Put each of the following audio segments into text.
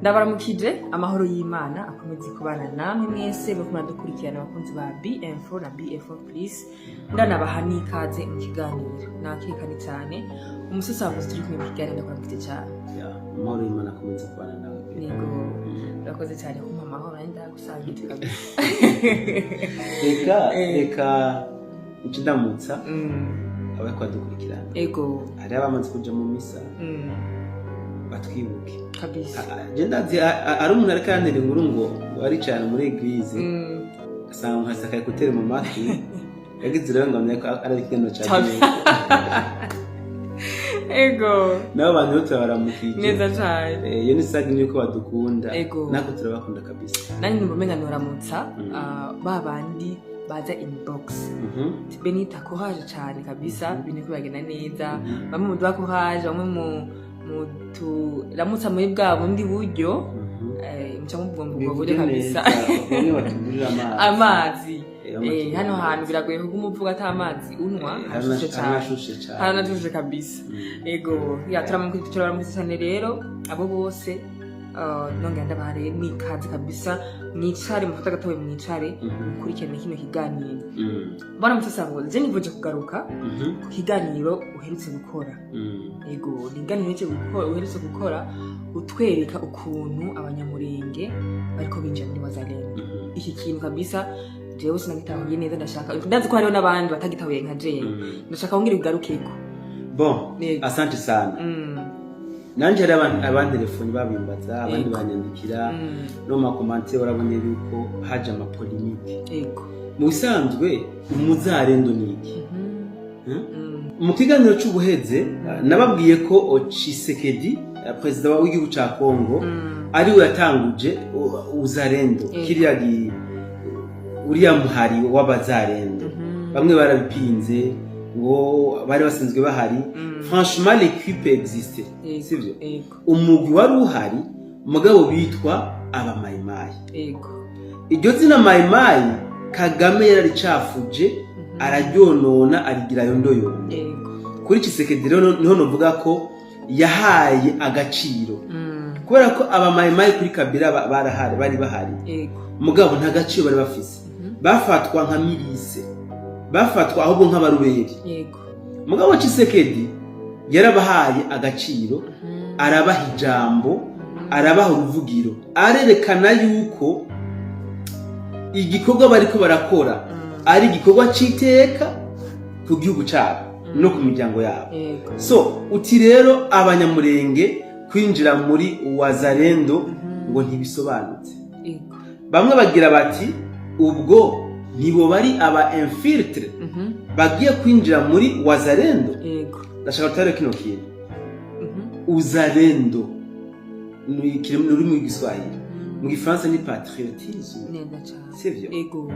Ndabaramukije amahoro y'Imana akomeze kubana namwe mwese bakunda dukurikirana abakunzi ba BM4 na BF4 Plus ndanabaha n'ikaze mu kiganiro nakekani cyane umusasabuzi turi kumwe mu kiganiro ndakuramukije cyane amahoro y'Imana akomeze kubana nawe yego urakoze cyane kumpa amahoro nda gusangira kabisa reka ukindamutsa abakwa dukurikirana yego hari abamaze kuja mu misa batwibuke kabisa ndazi ari umuntu ariko yanira inkuru ngo wari cyane muri eglise asanga hasakaye kutere mu matwi yagize rero ngo amenya ko ari ikintu cyane ego nabo bantu bose baramukije neza cyane iyo ni sagi niko badukunda Ego. nako turabakunda kabisa nani numenya noramutsa babandi baza inbox Benita ko haje cyane kabisa bintu kubagena neza bamwe mu dwako haje bamwe mu turamutsa muri bwa bundi buryo muca mubwombo buryo kabisa amazi hano hantu biragoye kuko umuvuga ata amazi unwa hashushe cyane haranashushe kabisa ego ya turamukije cyane rero abo bose nonge ndabare n'ikaze kabisa mwicare mufata gatowe mwicare mukurikirane kino kiganiro bana mutasangoze je nivuje kugaruka ku kiganiro uherutse gukora ego niganiro cyo gukora uherutse gukora utwereka ukuntu abanyamurenge bariko binjira muri wazalendo iki kintu kabisa jewe sinagitahuye neza ndashaka ndazi ko hariho n'abandi batagitahuye nka jewe ndashaka wongere ugarukeko bon asante sana nanje hari abantu telefone babimbaza abandi banyandikira no ma commentaire barabonye yuko haje ama polemique yego mu bisanzwe umuzarendo niki mu kiganiro cy'ubuheze nababwiye ko Tshisekedi president w'igihugu ca Congo ari we yatanguje uzarendo kiriya uriya muhari w'abazarendo bamwe barabipinze ngo bari basanzwe bahari franchement l'équipe existait sivyo umugwi wari uhari mugabo bitwa aba mayimayi yego iryo zina mayimayi Kagame yararicafuje araryonona arigira yondoyondo kuri Tshisekedi rero niho novuga ko yahaye agaciro kubera ko aba mayimayi kuri Kabila barahari bari bahari mugabo nta gaciro bari bafise bafatwa nka milise bafatwa ahubwo nk'abaruberi yego mugabo Tshisekedi yarabahaye agaciro arabaha ijambo arabaha uruvugiro arerekana yuko igikorwa bariko barakora ari igikorwa citeka ku gihugu cyabo no ku miryango yabo so uti rero abanyamurenge kwinjira muri wazalendo ngo ntibisobanutse bamwe bagira bati ubwo nibo bari aba infiltre bagiye kwinjira muri wazalendo ndashaka gutara kino kintu uzalendo ni kirimo mu Giswahili mu Gifaransa ni patriotisme neza cyane sivyo ego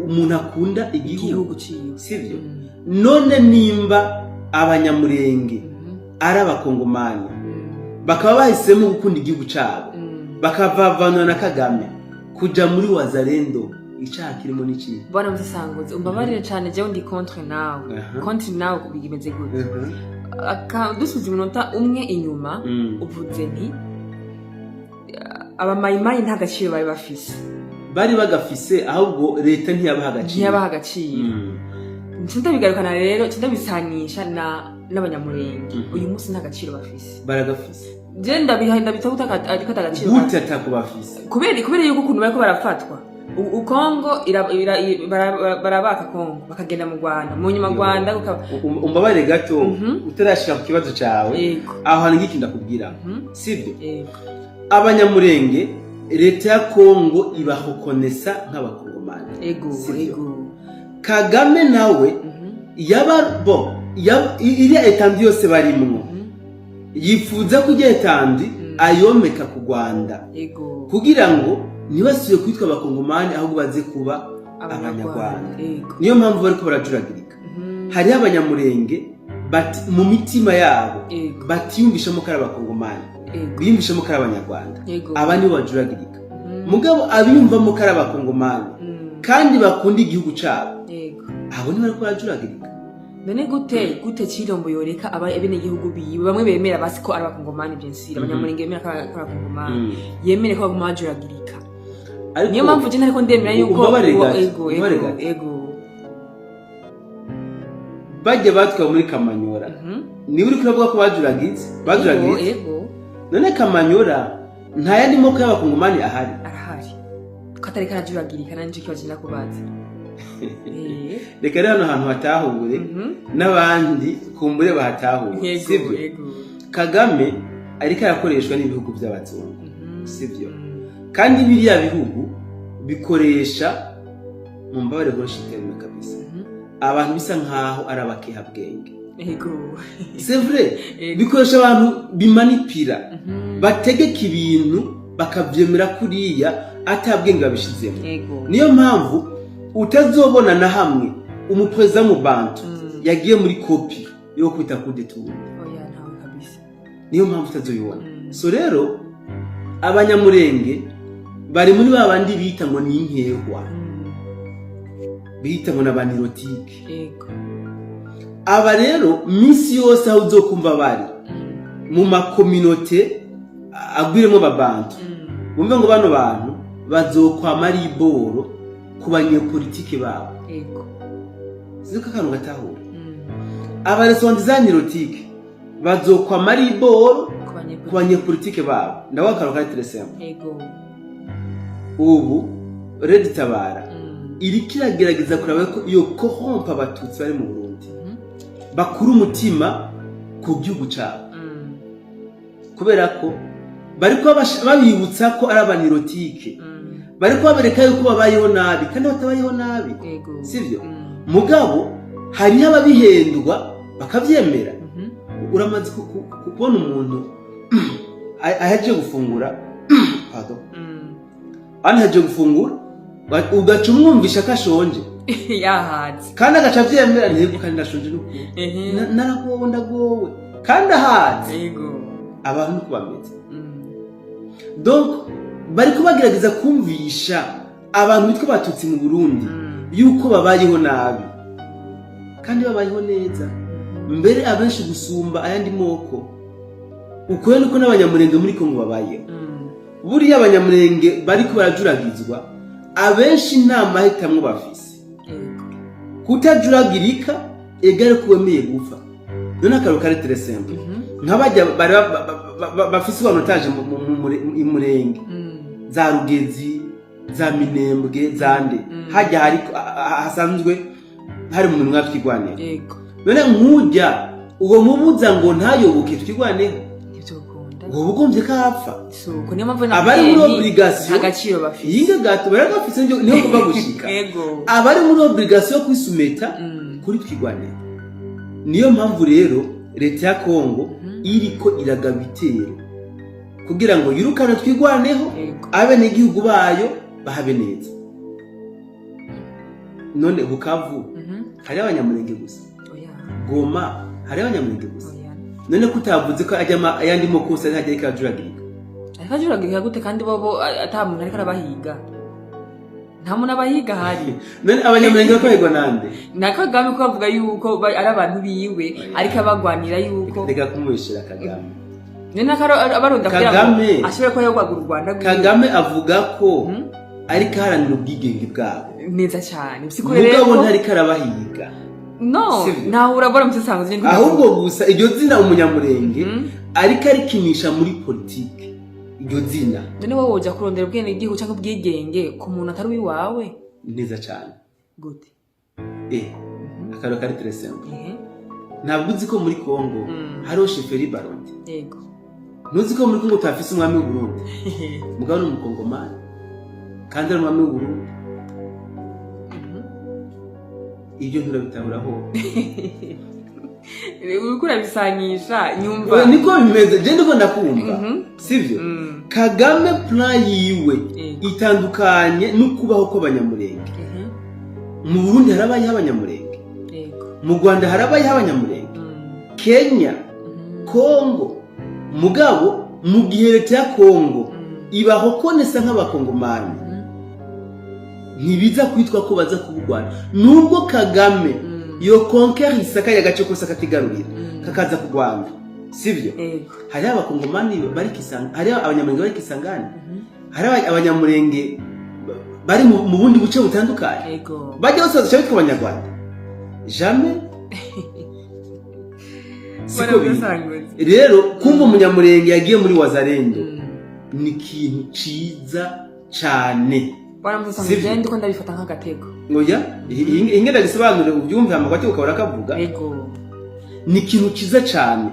umuntu akunda igihugu ciwe sivyo none nimba abanyamurenge ari abakongomani bakaba bahisemo gukunda igihugu cyabo bakavavanwa na Kagame kuja muri wazalendo icaha kirimo n'iki bwana mutasangoze umbabarire cyane je ndi contre nawe kubigimeze gute dusubiza umunota umwe inyuma uvuze nti aba mayimayi nta gaciro bari bagafise ahubwo leta ntiyabaha agaciro ndabigarukana rero ndabisanisha n'abanyamurenge uyu munsi nta gaciro bafise baragafise je ndabitahuta ariko atagaciro gute atakubafise kubera yuko ukuntu bariko barafatwa ukongo barabaka Kongo bakagenda mu Rwanda mu nyuma Rwanda umbabare gato utarashika ku kibazo cawe aho hari ngiki ndakubwira sibyo abanyamurenge leta ya Kongo ibahokonesa nk'abakongomani ego Kagame nawe iriya etandi yose barimwo yifuza kujya etandi ayomeka ku Rwanda kugira ngo ntibasubiye kwitwa abakongomani ahubwo baze kuba abanyarwanda niyo mpamvu bariko barajuragirika hariho abanyamurenge mu mitima yabo batiyumvishamo ko ari abakongomani biyumvishamo ko ari abanyarwanda aba nibo bajuragirika mugabo abiyumvamo ko ari abakongomani kandi bakunda igihugu cyabo abo ni bariko barajuragirika none gute Chilombo yoreka abene igihugu biwe bamwe bemera basi ko ari abakongomani byensira abanyamurenge bemera ko ari abakongomani yemere ko bagumajuragirika niyo mpamvu je nariko ndemera yuko ego bajye batwa muri Kamanyora ni uri kuravuga ko bajuragize none Kamanyora nta yandi moko y'abakongomani arahari katari karajuragirika nanje kibaje nakubaza reka rero hano hantu hatahure n'abandi kumbure bahatahure sibyo Kagame ariko arakoreshwa n'ibihugu by'abazungu sibyo kandi biriya bihugu bikoresha mu mbabare bw'ishiterano kabisa abantu bisa nkaho ari abakehabwenge c'est vrai bikoresha abantu bimanipira bategeka ibintu bakavyemera kuriya atabwenge babishizemo niyo mpamvu utazobona na hamwe umupreza mu bantu yagiye muri kopi yo kwita coup d'état ntawe kabisa niyo mpamvu utazoyibona so rero abanyamurenge bari muri babandi bita ngo ni inkehwa bita ngo n'abanirotike aba rero minsi yose aho uzokumva bari mu makominote agwiremo babantu bumve ngo bano bantu bazokwama ari iboro ku banyepolitike babo ziko akantu gatahura abaresonde za nirotike bazokwama ari iboro ku banyepolitike babo ndaho akantu kari teresemo ubu Red Tabara iri kiragerageza kuraba ko iyo corrompe abatutsi bari mu Burundi bakura umutima ku gihugu cyabo kubera ko bariko babibutsa ko ari abanirotike bariko babereka yuko babayeho nabi kandi batabayeho nabi sivyo mugabo hari ababihendwa bakavyemera uramaze kubona umuntu ahaje gufungura pardon anaje gufungura ugaca umwumvisha kashonje yahaze kandi agaca vyemera ntego kandi ndashonje n'ukuri naragowe ndagowe kandi ahaze abantu kubameze donc bariko bagerageza kumvisha abantu bitwa batutsi mu Burundi yuko babayeho nabi kandi babayeho neza mbere abenshi gusumba ayandi moko uko nuko n'abanyamurenge muri Kongo babayeho buriya abanyamurenge bariko barajuragizwa abenshi nta mahitamwe bafise kutajuragirika egare kuwemeye gupfa none akaro kare très simple nk'abajya bafise banotaje mu murenge za Rugezi za Minembwe zande hajya hari hasanzwe hari mu mwaka twigwanira none nkujya uwo mubuza ngo ntayoboke twigwaneho ngo bugombye kapfa suko niyo mpamvu abari muri obligation agaciro bafise yinga gato baragafise niyo kuba gushika abari muri obligation kwisumeta kuri twigwanira niyo mpamvu rero leta ya Kongo iriko iragabitera kugira ngo yirukane twigwaneho abene igihugu bayo bahabe neza none Bukavu hari abanyamurenge gusa Goma hari abanyamurenge gusa none kutavuze ko ajya ayandi mokose ari hajya ikajuragirika gute kandi bobo atamuntu ariko arabahiga nta muntu abahiga hari none abanyamurenge bakahigwa nande nakagame ko bavuga yuko ari abantu biwe ariko abagwanira yuko rega kumubishira Kagame none abaronda Kagame ashobora ko yagwagura u Rwanda Kagame avuga ko ariko haranira ubwigenge bwabo neza cyane psikolere mugabo ntari karabahiga no naho urabora mutsango zindi ahubwo gusa iryo zina umunyamurenge ariko arikinisha muri politike iryo zina none wowe uja kurondera ubwene igihugu cyangwa ubwigenge ku muntu atari wiwawe neza cyane gute akaro kari très simple ntabwo uzi ko muri Kongo hariho Sheferi Baronde yego ntuzi ko muri Kongo tafise umwami w'u Burundi mugabo ni umukongomani kandi ari umwami w'u Burundi ibyo nturabitahuraho urikura bisanyisha nyumva niko bimeze je ndiko ndakumva sivyo Kagame plan yiwe itandukanye no kubaho ko abanyamurenge mu Burundi harabaye abanyamurenge mu Rwanda harabaye abanyamurenge Kenya Kongo mugabo mu gihe leta ya Kongo ibaho konesa nk'abakongomani ntibiza kwitwa ko baza kubugwana nubwo Kagame iyo conquer kaya gace kose kakigarurira kakaza ku Rwanda sivyo hari abakongomani bari Kisangani hari abanyamurenge bari Kisangani hari abanyamurenge bari mu bundi buce butandukanye bajya bose cyane ku Banyarwanda jamais siko rero kumva umunyamurenge yagiye muri Wazalendo ni ikintu ciza cyane baramusanga ndiko ndabifata nk'agatego ngoya ingenda gisobanure ubyumve amagati ukabura kavuga ni ikintu ciza cyane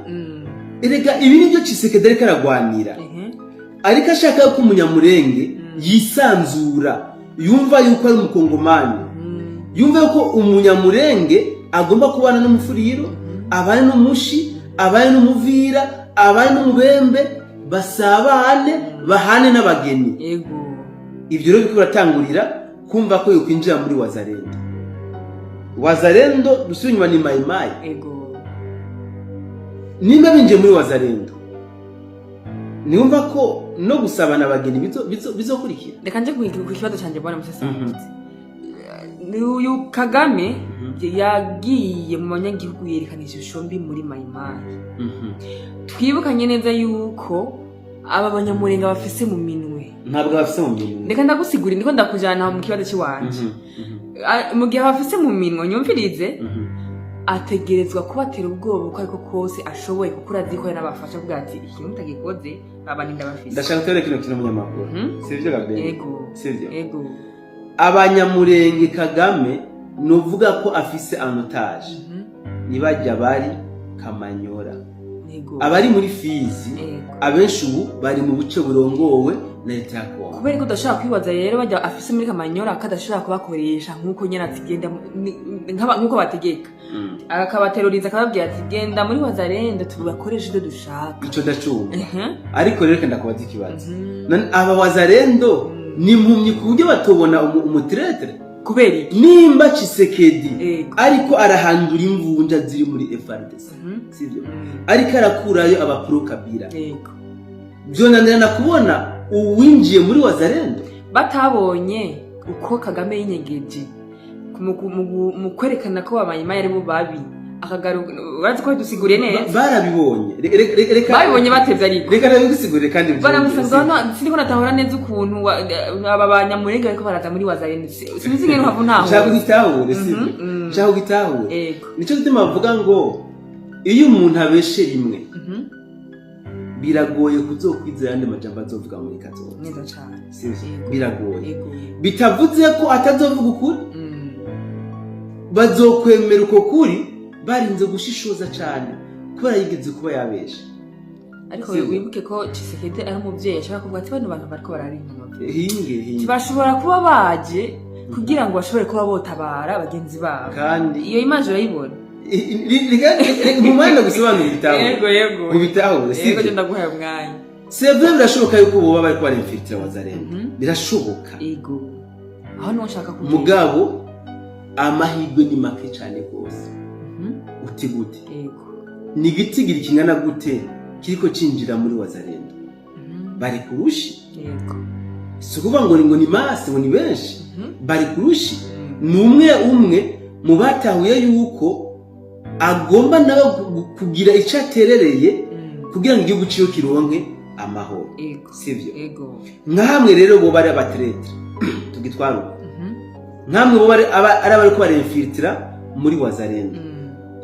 erega ibi nibyo Tshisekedi ariko aragwanira ariko ashaka ko umunyamurenge yisanzura yumva yuko ari umukongomani yumva yuko umunyamurenge agomba kubana n'umufuriro abane n'umushi abane n'umuvira abane n'umubembe basabane bahane n'abageni ibyo rero biko biratangurira kumva ko yokwinjira muri Wazalendo dusunywa ni mayimayi nimba binje muri Wazalendo niumva ko no gusabana abageni bizokurikira reka nje ku kibazo cyanje bwana musasa uyu Kagame yagiye mu banyagihugu yerekanisha ishusho mbi muri mayimayi twibukanye neza yuko aba banyamurenge bafise mu minwe ntabwo bafise mu minwe reka ndagusigura ndiko ndakujana mu kibazo cy'iwanje mu gihe bafise mu minwe nyumvirize ategerezwa kubatera ubwoba uko ariko kose ashoboye kuko urazi ko yanabafasha kuvuga ati ikintu mutagikoze abaninda bafise ndashaka tere kino munyamakuru sivyo Gabe sivyo abanyamurenge Kagame nuvuga ko afise anotage nibajya bari Kamanyora abari muri Fizi abenshi ubu bari mu buce burongowe na leta ya Kongo kubera ko udashaka kwibaza rero bajya afise muri Kamanyora akadashaka kubakoresha nkuko nyene atigenda nkuko bategeka akabateroriza akababwira ati genda muri Wazalendo tubakoresha ibyo dushaka ico ndacumva ariko rero kenda kubaza ikibazo aba Wazalendo ni impumyi ku buryo batobona umutretre kubera iki nimba Tshisekedi ariko arahandura imvunja ziri muri FARDC sivyo ariko arakurayo abapro Kabila byonanirana kubona uwinjiye muri Wazalendo batabonye uko Kagame yinyegeje mu kwerekana ko abayimayi ari bo babi akagaruka urazi ko dusiguriye neza barabibonye reka babibonye batevye ariko reka nabigusigure kandi baramusanzwe siniko natahora neza ukuntu aba banyamurenge ariko baraza muri Wazalendo sinzi ngene havu ntaho nshaka gitahure sivyo nshaka gitahure nico gituma bavuga ngo iyo umuntu abeshe rimwe biragoye kuzokwizera andi majambo azovuga muri kazoza neza cyane sivyo biragoye bitavuze ko atazovuga ukuri bazokwemera uko kuri barinze gushishoza cyane kubera yigeze kuba yabesha ariko wibuke ko Tshisekedi ari umuvyeyi ashaka kuvuga ati bano bantu bariko bararimba hinge bashobora kuba baje kugira ngo bashobore kuba botabara bagenzi babo kandi iyo image urayibona mu mwanya gusobanura ibitabo yego mu bitabo siko genda guhaye umwanya c'est vrai birashoboka yuko boba bari kwa infiltre Wazalendo birashoboka yego aho no nshaka kuvuga mugabo amahirwe ni make cyane gose uti gute yego ni igitigira kingana gute kiriko cinjira muri Wazalendo bari kurushi yego sukuvuga ngo ni masse ngo ni benshi bari kurushi numwe umwe mu batahuye yuko agomba nawe kugira icyo aterereye kugira ngo igihugu ciyo kironke amahoro sivyo nka hamwe rero bo bari abatretre tugitwara nkamwe bo bari abari ko bari infiltra muri Wazalendo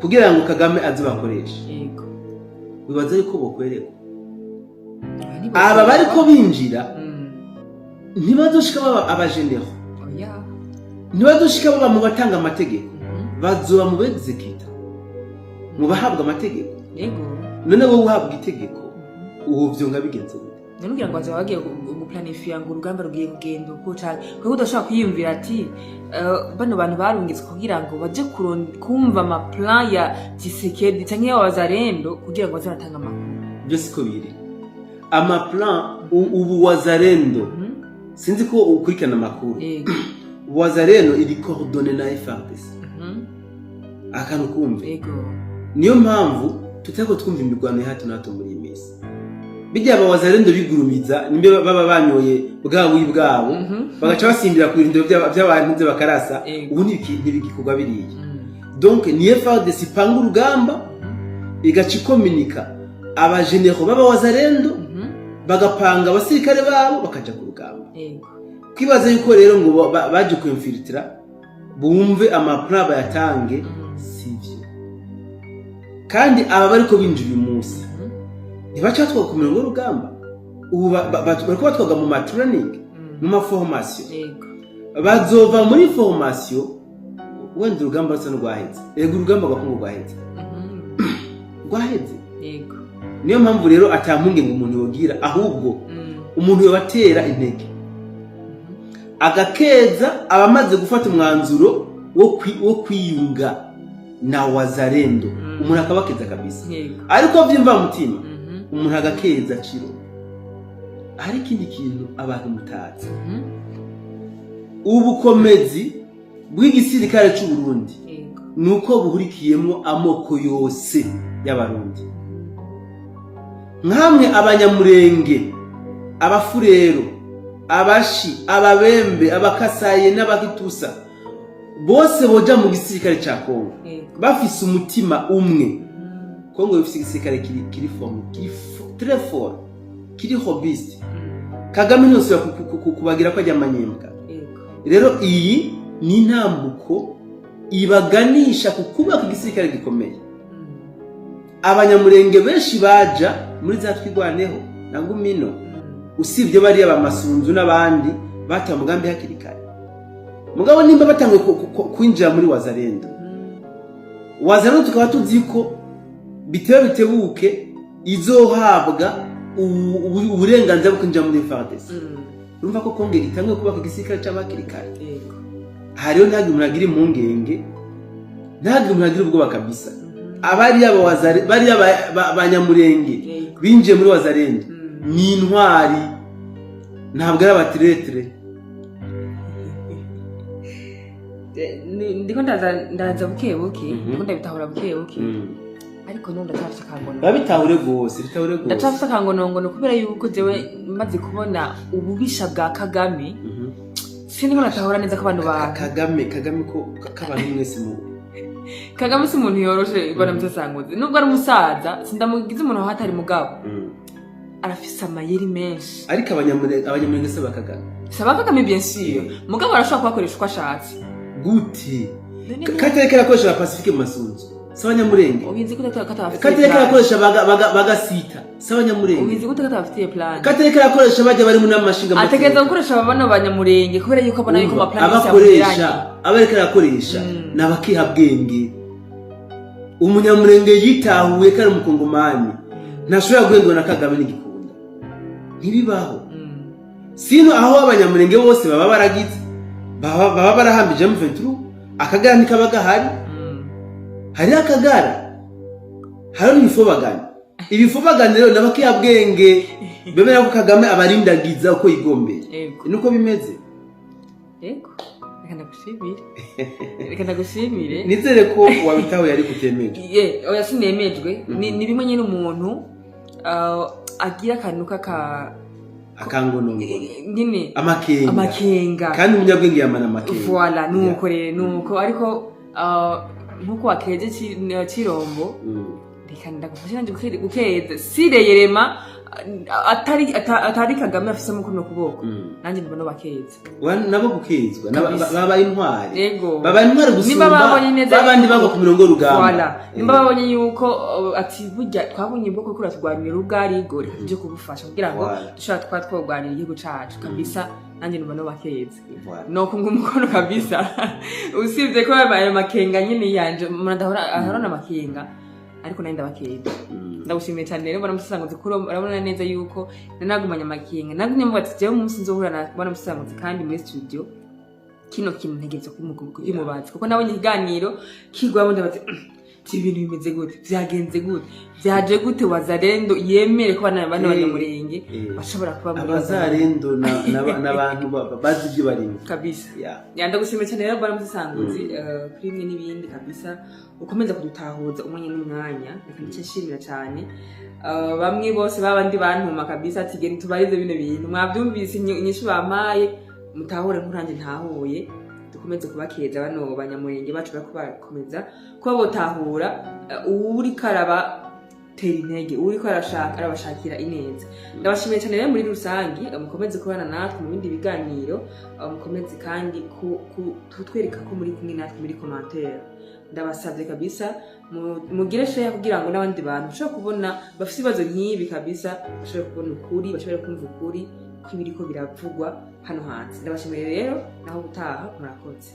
kugira ngo Kagame azibakoresha wibaza yuko bokwereka aba bari ko binjira ntibazoshika baba abagenero ntibazoshika baba mu batanga amategeko bazoba mu execute mu bahabwa amategeko none wowe uhabwa itegeko uwo vyonga bigenze gute ngira ngo baza bagiye guplanifia ngo urugamba rugiye kugenda uko cyane kuko udashaka kwiyumvira ati bano bantu barungitswe kugira ngo baje kumva ama plan ya Tshisekedi cyangwa ya Wazalendo kugira ngo bazatanga amakuru byose ko biri ama plan ubu Wazalendo sinzi ko ukurikirana amakuru Wazalendo iri coordonné na FARDC akantu kumve niyo mpamvu tutako twumva imirwano ya hato na hato muri imisi bijya aba Wazalendo bigurumiza nimbe baba banyoye bwabo bagaca basimbira ku irindiro by'abantu byo bakarasa ubu ntibigikorwa biriye donc ni FARDC ipanga urugamba igaca ikominika abajenero b'abawazarendo bagapanga abasirikare babo bakaja ku rugamba. Kwibaza yuko rero ngo baje kwinfiltra bumve amaplan bayatange sivyo. Kandi aba bariko binjira uyu munsi ntibaca twakumira ngo rugamba ubu bariko batwaga mu ma training mu ma formation bazova muri formation wenda urugamba rusa n'urwaheze ego urugamba rwakungu rwaheze yego niyo mpamvu rero atampunge ngo umuntu yogira ahubwo umuntu yobatera intege agakeza abamaze gufata umwanzuro wo kwiyunga na wazarendo umuntu akabakeza kabisa ariko vyimva mutima umuntu agakeza ciro hari kindi kintu abantu mutazi ubukomezi bw'igisirikare cy'u Burundi nuko buhurikiyemo amoko yose y'abarundi nkamwe abanyamurenge abafurero abashi ababembe abakasaye n'abakitusa bose boja mu gisirikare cya Kongo bafise umutima umwe. Kongo ifise igisirikare kiri forme kiri très fort kiri robust Kagame yose kubagira ko ajyamanyembwa. Rero iyi ni intambuko ibaganisha kukubaka igisirikare gikomeye. Abanyamurenge benshi baja muri za twigwaneho na Ngumino usibye bari abamasunzu n'abandi bata mugambi hakirikare. Mugabo nimba batangwe kwinjira muri wazarendo tukaba tuzi ko bitebuke izohabwa uburenganzira bwo kwinjira muri FARDC. Urumva ko Kongo itangwe kubaka igisirikare cy'abakirikare. Hariyo ntabwo muragira impungenge ntabwo muragira ubwoba kabisa. Abari abawazare bari abanyamurenge binjiye muri wazarendo ni intwari ntabwo ari abatiretre. Ndiko ndaza bukebuke ndiko ndabitahura bukebuke ariko none ndacafite kangono babitahure gose bitahure gose ndacafite kangono kubera yuko jewe maze kubona ububisha bwa Kagame siniko natahura neza ko abantu ba Kagame ko kabantu mwese mu Kagame si umuntu yoroshe ibona mutasanguze nubwo ari umusaza sindamugize umuntu aho atari mugabo arafise amayeri menshi ariko abanyamurenge se bakagana Kagame bien sûr mugabo arashobora kubakoresha uko ashatse gute katerekera akoresha Pacifique Masunzu sabanyamurenge ubizi gute katerekera akoresha bagasita sabanyamurenge ubizi gute katafitiye plan katerekera akoresha baje bari mu namashinga ategeza gukoresha abana banyamurenge kubera yuko abona yuko ama plan abakoresha abarekera akoresha nabakiha bwenge umunyamurenge yitahuye kare mu Kongomani ntashobora guhendwa na Kagame n'igikunda ntibibaho sino aho abanyamurenge bose baba baragize baba barahambije M23 akagara nikabaga hari akagara hari ibifobagana rero nabakiya bwenge bemera ko Kagame abarindagiza uko yigombeye nuko bimeze yego reka ndagushimire nizere ko wabitaho yari kutemejwe oya sinemejwe ni bimwe nyine umuntu agira akanuka akangono nyine amakenga kandi umunyabwenge yamana amakenga voilà nuko rero nuko ariko nkuko wakeje Kirombo reka ndagufasha nanje gukeza sireyerema atari Kagame afise mu kuno kuboko nanje ndibona bakeza nabo gukezwa baba intwari yego baba intwari gusumba babandi babo ku mirongo rugamba voilà nimba babonye yuko ati burya twabonye bwo kuri turwanira ubwari gore byo kubufasha kugira ngo dushaka twatwogwanira igihugu cacu kabisa nanje ndibona bakeza no kunga umukono kabisa usibye ko yabaye makenga nyine yanje murandahora ahorana makenga ariko nenda bakeza ndagushimiye cyane rero bana musanguze kuro urabona neza yuko nanagumanya makenga nagumye mu bati jewe umunsi nzohura na bana musanguze kandi muri studio kino kintu ntegetse kumubaza kuko nabonye ikiganiro kigwamo ndabati ibintu bimeze gute byagenze gute byaje gute wazarendo yemere ko bana banyamurenge bashobora kuba muri wazarendo n'abantu bazi ibyo barimo kabisa ndagushimiye cyane rero bana musanguze kuri mwe n'ibindi kabisa ukomeza kudutahuza umwanya n'umwanya reka nicishimira cyane bamwe bose babandi bantuma kabisa ati geni tubarize bino bintu mwabyumvise inyishu bamaye mutahure nkuranje ntahuye dukomeze kubakeza bano banyamurenge bacu bariko bakomeza kuba botahura uri karaba tera intege uri ko arabashakira ineza. Ndabashimiye cyane rero muri rusangi, mukomeze kubana natwe mu bindi biganiro, mukomeze kandi kutwereka ko muri kumwe natwe muri commentaire. Ndabasabye kabisa mugire share kugira ngo n'abandi bantu bashobore kubona bafite ibibazo nk'ibi kabisa bashobore kubona ukuri, bashobore kumva ukuri kw'ibiriko biravugwa hano hanze. Ndabashimiye rero naho gutaha murakoze.